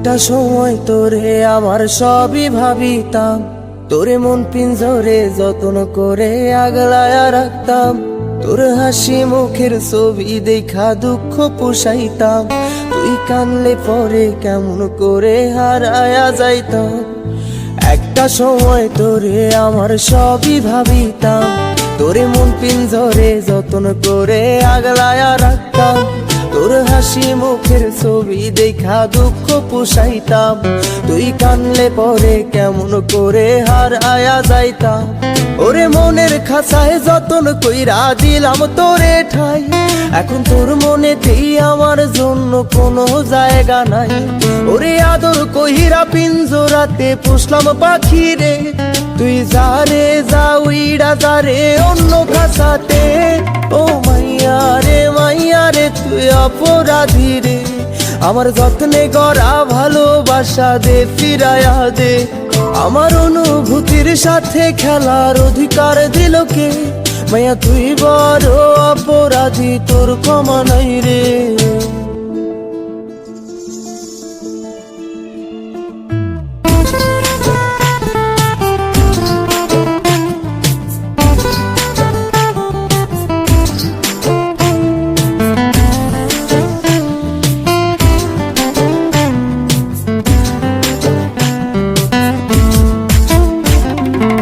একটা সময় তোরে আমার সবই ভাবিতাম, তোরে মন পিঞ্জরে যত্ন করে আগলায়া রাখতাম। তোর হাসি মুখের ছবি দেখা দুঃখ পোষাইতাম, তুই কানলে পরে কেমন করে হারায়া যাইতাম। একটা সময় তোরে আমার সবই ভাবিতাম, তোরে মন পিঞ্জরে যত্ন করে আগলায়া রাখতাম। তোর হাসি মুখের ছবি দেখা দুঃখ পোষাইতাম, তুই কানলে পরে কেমন করে হারায়া যাইতাম। ওরে মনের খাঁচায় যতন কইরা দিলাম তোরে ঠাই, এখন তোর মনেতেই আমার জন্য কোনো জায়গা নাই। ওরে আদর কইরা পিঞ্জরাতে পুষলাম পাখি রে, তুই যারে যা উইড়া যারে অন্য খাঁচাতে। ও মাইয়া রে তুই অপরাধী রে, আমার যত্নে গড়া ভালোবাসা দে ফিরায়া দে। আমার অনুভূতির সাথে খেলার অধিকার দিল কে? মাইয়া তুই বড় অপরাধী, তোর ক্ষমা নাই রে।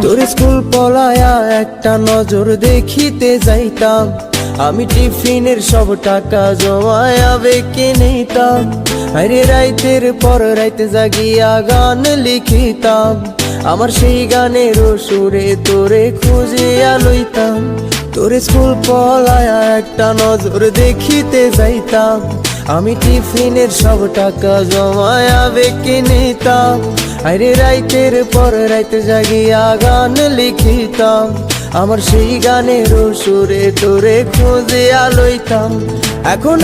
তোর স্কুল পলায়া একটা নজর দেখিতে যাইতাম, আমি টিফিনের সব টাকা জমায়া বেঁকে নিতাম। আরে রাইতের পর রাইতে জাগিয়া গান লিখিতাম, আমার সেই গানের সুরে তোরে খুঁজিয়া লইতাম। তোর স্কুল পলায়া একটা নজর দেখিতে যাইতাম, আমি টিফিনের সব টাকা জমায়া বেঁকে নিতাম। আরে রাইতের পর রাইতে জাগিয়া গান লিখিতাম, আমার সেই গানের সুরে তোরে খুঁজিয়া লইতাম। এখন